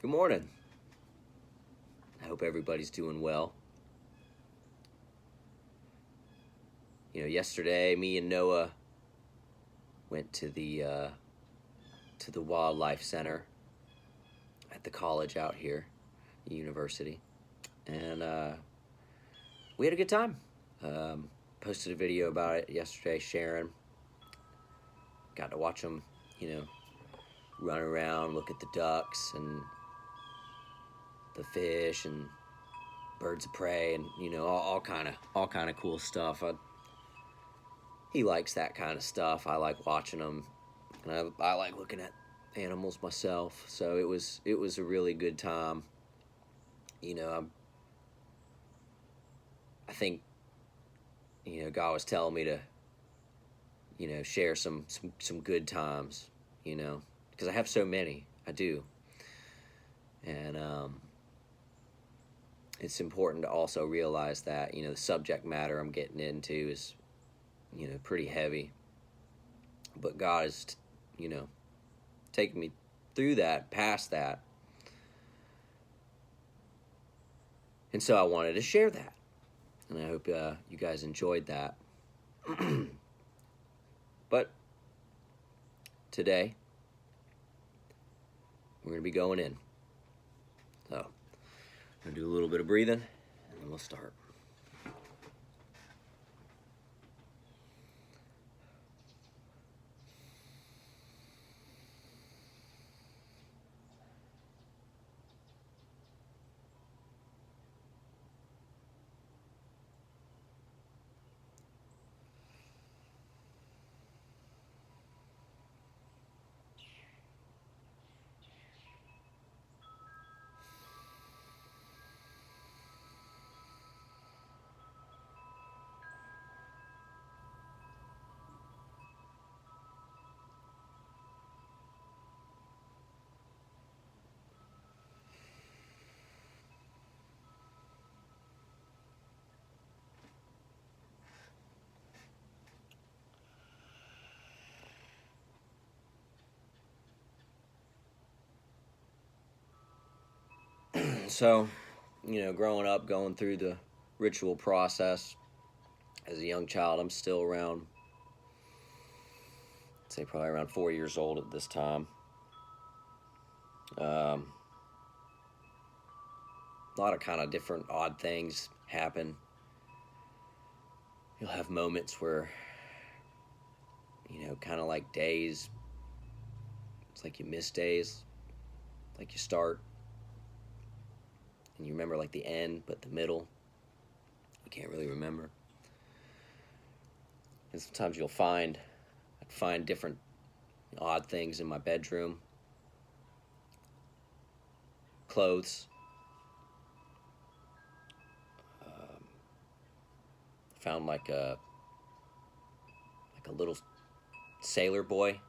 Good morning. I hope everybody's doing well. Yesterday me and Noah went to the wildlife center at the college out here, the university, and we had a good time. Posted a video about it yesterday, sharing. Got to watch them, run around, look at the ducks and the fish and birds of prey, and all kind of cool stuff. He likes that kind of stuff. I like watching them, and I like looking at animals myself. So it was a really good time. I think God was telling me to share some good times, because I have so many. I do, and it's important to also realize that the subject matter I'm getting into is pretty heavy, but God is taking me through that, past that, and so I wanted to share that, and I hope you guys enjoyed that. But today we're going to be going in, so I'm going to do a little bit of breathing and then we'll start. So, growing up, going through the ritual process as a young child, I'm still around, I'd say probably around 4 years old at this time. A lot of kind of different odd things happen. You'll have moments where, kind of like days, it's like you miss days, like you start and you remember like the end, but the middle, you can't really remember. And sometimes I'd find different odd things in my bedroom, clothes. Found like a little sailor boy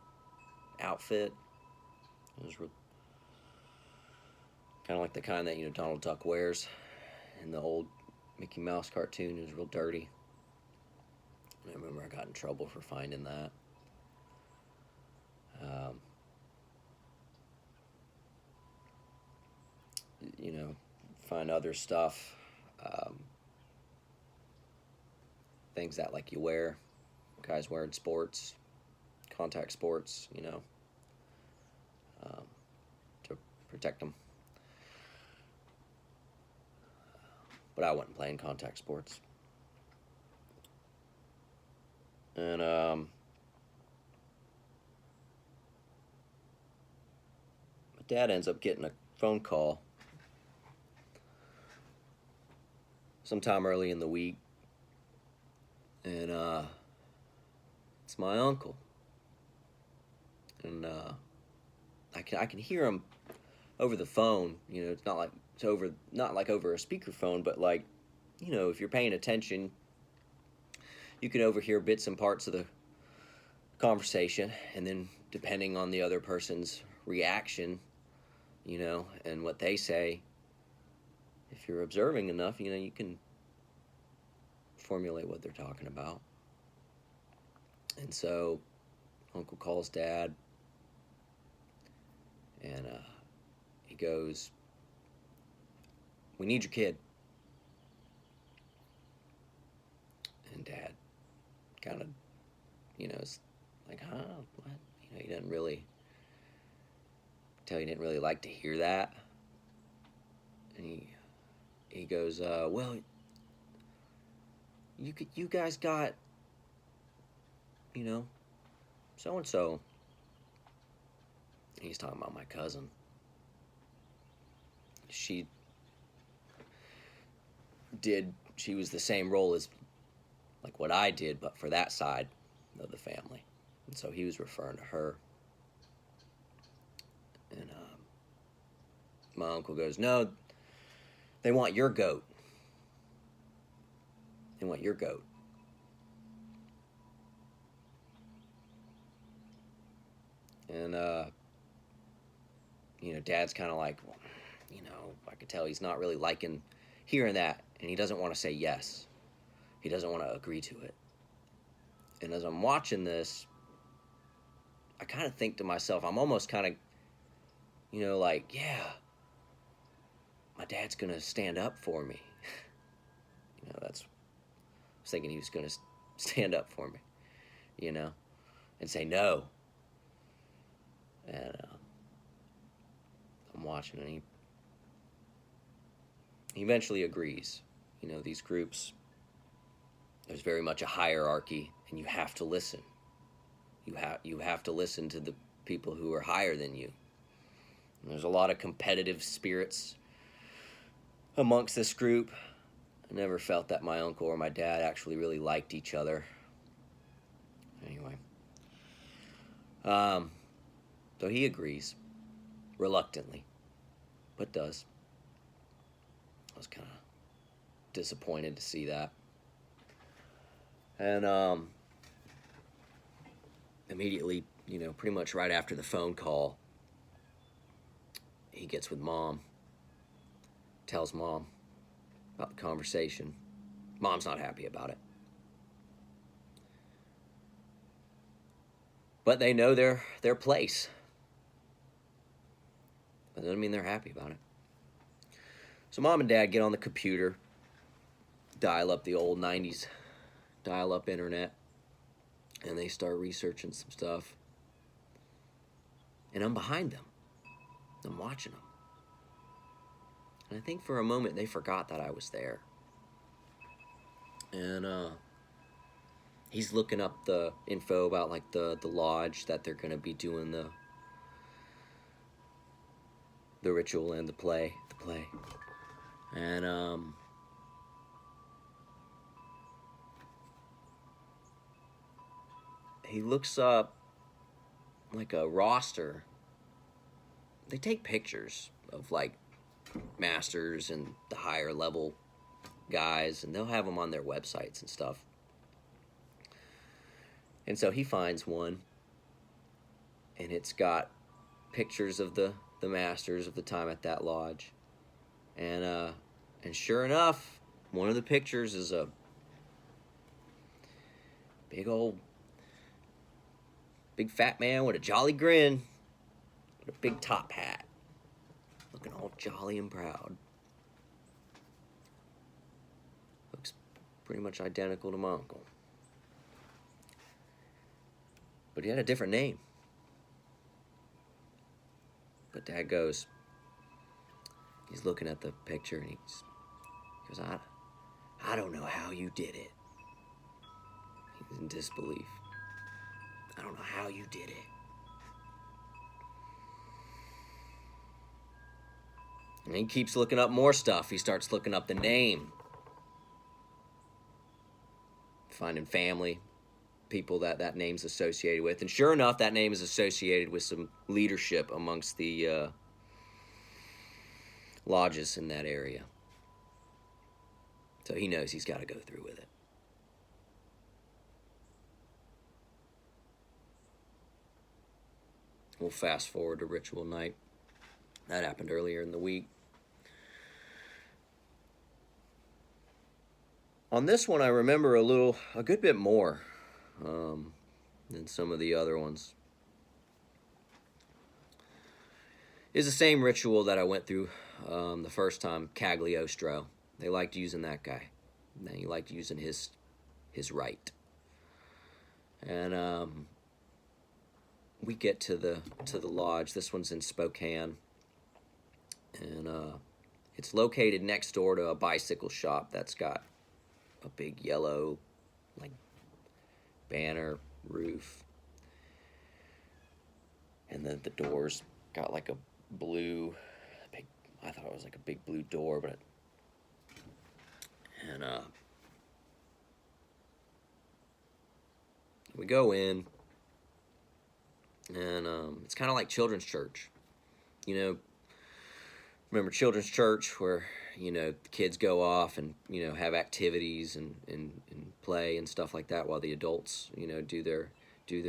outfit. It was kind of like the kind that Donald Duck wears in the old Mickey Mouse cartoon. It was real dirty. I remember I got in trouble for finding that. Find other stuff, things that like you wear, guys wear in sports, contact sports, to protect them. But I wasn't playing contact sports. And my dad ends up getting a phone call sometime early in the week, and it's my uncle, and I can hear him over the phone. It's not like over a speakerphone, but like, if you're paying attention, you can overhear bits and parts of the conversation, and then depending on the other person's reaction, and what they say, if you're observing enough, you can formulate what they're talking about. And so Uncle calls Dad, and he goes, "We need your kid." And Dad kind of, is like, "Huh? What?" He didn't really like to hear that. And he goes, "Well, you guys got, so and so." He's talking about my cousin. She was the same role as like what I did, but for that side of the family. And so he was referring to her. And my uncle goes, "No, they want your goat. They want your goat." And, Dad's kind of like, "Well, I could tell he's not really liking hearing that, and he doesn't want to say yes. He doesn't want to agree to it." And as I'm watching this, I kind of think to myself, I'm almost kind of, like, yeah, my dad's going to stand up for me. I was thinking he was going to stand up for me, and say no. And I'm watching, and he eventually agrees. These groups, there's very much a hierarchy, and you have to listen. You have to listen to the people who are higher than you. And there's a lot of competitive spirits amongst this group. I never felt that my uncle or my dad actually really liked each other. Anyway, so he agrees, reluctantly, but does. I was kind of disappointed to see that. And immediately, pretty much right after the phone call, he gets with Mom, tells Mom about the conversation. Mom's not happy about it. But they know their place. That doesn't mean they're happy about it. So Mom and Dad get on the computer, dial up the old 90s dial-up internet, and they start researching some stuff. And I'm behind them. I'm watching them. And I think for a moment they forgot that I was there. And he's looking up the info about like the lodge that they're going to be doing the ritual and the play. And he looks up like a roster. They take pictures of like masters and the higher level guys, and they'll have them on their websites and stuff. And so he finds one, and it's got pictures of the masters of the time at that lodge. And sure enough, one of the pictures is a big fat man with a jolly grin, with a big top hat, looking all jolly and proud. Looks pretty much identical to my uncle. But he had a different name. But Dad goes, he's looking at the picture, and he goes, I don't know how you did it. He's in disbelief. I don't know how you did it. And he keeps looking up more stuff. He starts looking up the name, finding family, people that name's associated with. And sure enough, that name is associated with some leadership amongst the lodges in that area. So he knows he's got to go through with it. We'll fast forward to ritual night. That happened earlier in the week. On this one, I remember a good bit more than some of the other ones. is the same ritual that I went through the first time, Cagliostro. They liked using that guy. He liked using his right. And we get to the lodge. This one's in Spokane, and it's located next door to a bicycle shop that's got a big yellow, like, banner roof, and then the doors got like a blue, big, I thought it was like a big blue door, but and we go in, and it's kind of like children's church, you know. Remember children's church where, you know, the kids go off and, you know, have activities and play and stuff like that while the adults, you know, do their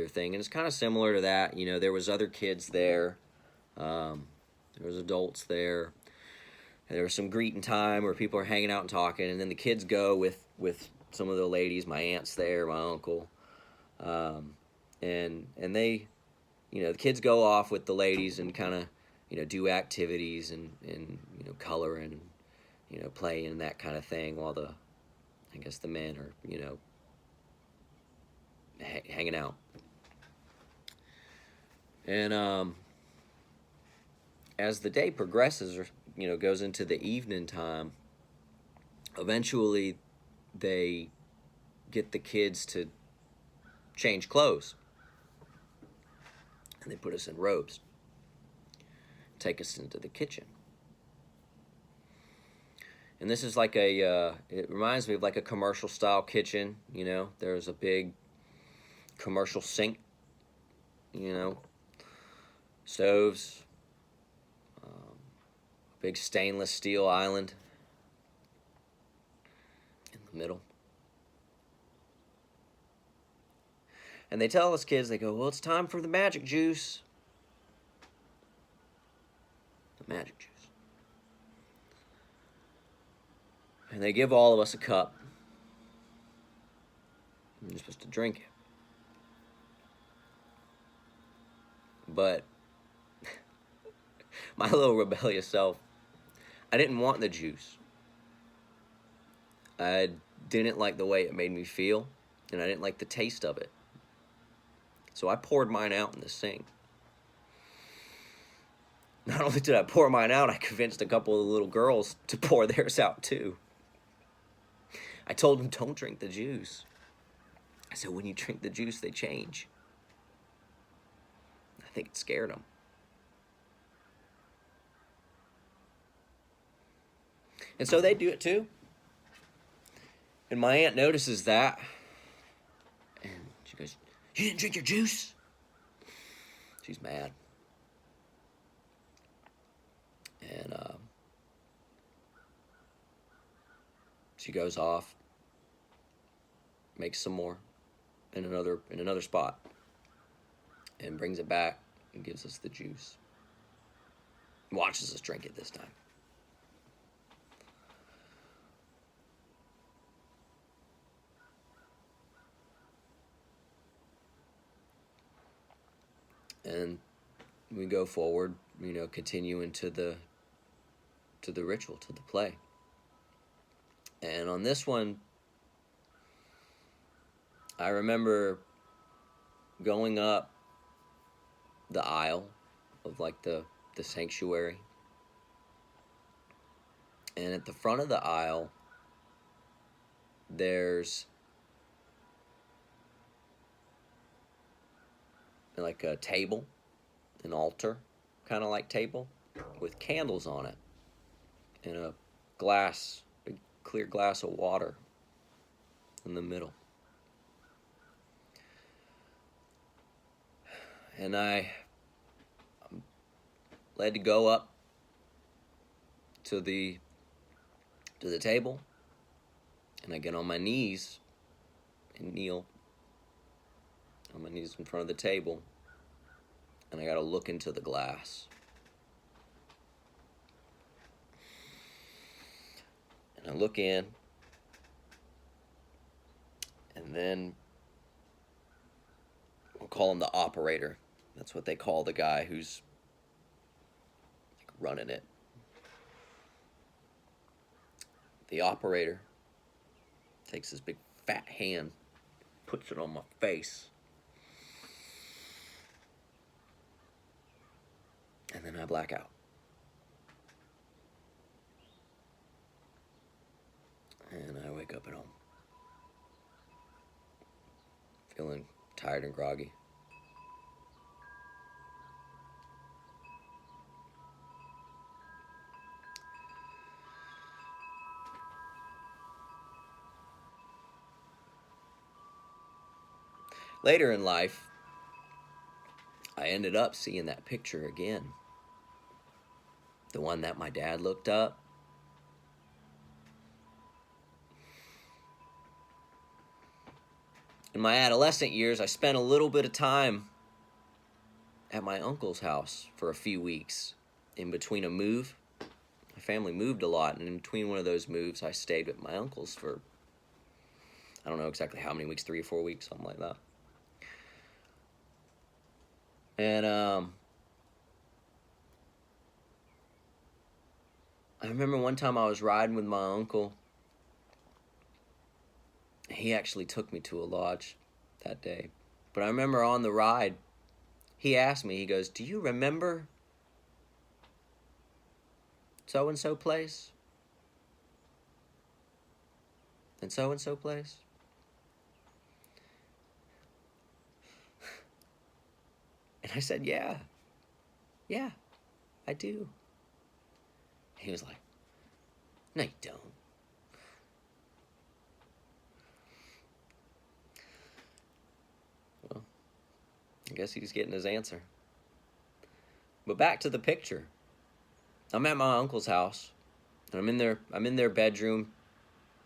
thing. And it's kind of similar to that. You know, there was other kids there. There was adults there. And there was some greeting time where people are hanging out and talking. And then the kids go with some of the ladies. My aunt's there, my uncle. And they, you know, the kids go off with the ladies and kind of, you know, do activities and you know, coloring and, you know, playing and that kind of thing, while I guess the men are, you know, hanging out. And as the day progresses, or, you know, goes into the evening time, eventually they get the kids to change clothes, and they put us in robes, take us into the kitchen. And this is like it reminds me of like a commercial style kitchen, you know. There's a big commercial sink, you know, stoves, big stainless steel island in the middle. And they tell us kids, they go, well, it's time for the magic juice. The magic juice. And they give all of us a cup. And you're supposed to drink it. But my little rebellious self, I didn't want the juice. I didn't like the way it made me feel, and I didn't like the taste of it. So I poured mine out in the sink. Not only did I pour mine out, I convinced a couple of the little girls to pour theirs out too. I told them, don't drink the juice. I said, when you drink the juice, they change. I think it scared them. And so they do it too. And my aunt notices that. And she goes, you didn't drink your juice? She's mad. And she goes off, makes some more in another spot, and brings it back and gives us the juice. Watches us drink it this time. And we go forward, you know, continuing to the ritual, to the play. And on this one, I remember going up the aisle of like the sanctuary. And at the front of the aisle, there's like a table, an altar, kind of like table, with candles on it, and a glass, big clear glass of water in the middle. And I'm led to go up to the table, and I get on my knees and kneel on my knees in front of the table, and I gotta look into the glass. And I look in, and then we'll call him the operator. That's what they call the guy who's running it. The operator takes his big fat hand, puts it on my face, and then I black out. And I wake up at home, feeling tired and groggy. Later in life, I ended up seeing that picture again. The one that my dad looked up. In my adolescent years, I spent a little bit of time at my uncle's house for a few weeks in between a move. My family moved a lot, and in between one of those moves, I stayed with my uncle's for, I don't know exactly how many weeks, 3 or 4 weeks, something like that. And I remember one time I was riding with my uncle. He actually took me to a lodge that day. But I remember on the ride, he asked me, he goes, "Do you remember so-and-so place? And so-and-so place?" And I said, yeah, I do. He was like, "No, you don't." Well, I guess he's getting his answer. But back to the picture. I'm at my uncle's house, and I'm in their bedroom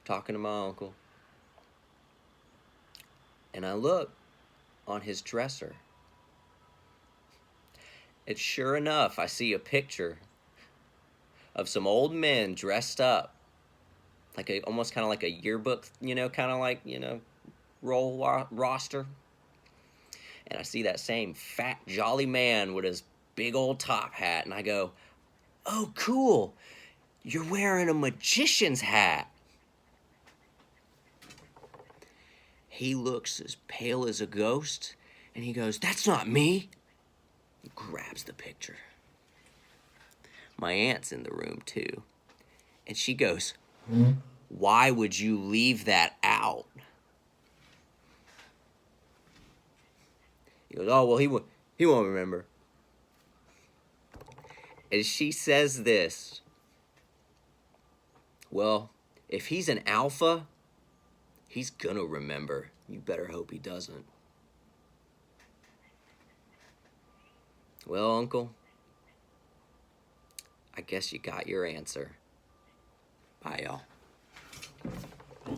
talking to my uncle. And I look on his dresser. And sure enough, I see a picture of some old men dressed up, like almost kind of like a yearbook, kind of like, roster. And I see that same fat, jolly man with his big old top hat, and I go, "Oh, cool, you're wearing a magician's hat." He looks as pale as a ghost, and he goes, "That's not me." He grabs the picture. My aunt's in the room too, and she goes, "Why would you leave that out?" He goes, "Oh, well, he won't remember." And she says this, "Well, if he's an alpha, he's gonna remember. You better hope he doesn't." Well, Uncle, I guess you got your answer. Bye, y'all.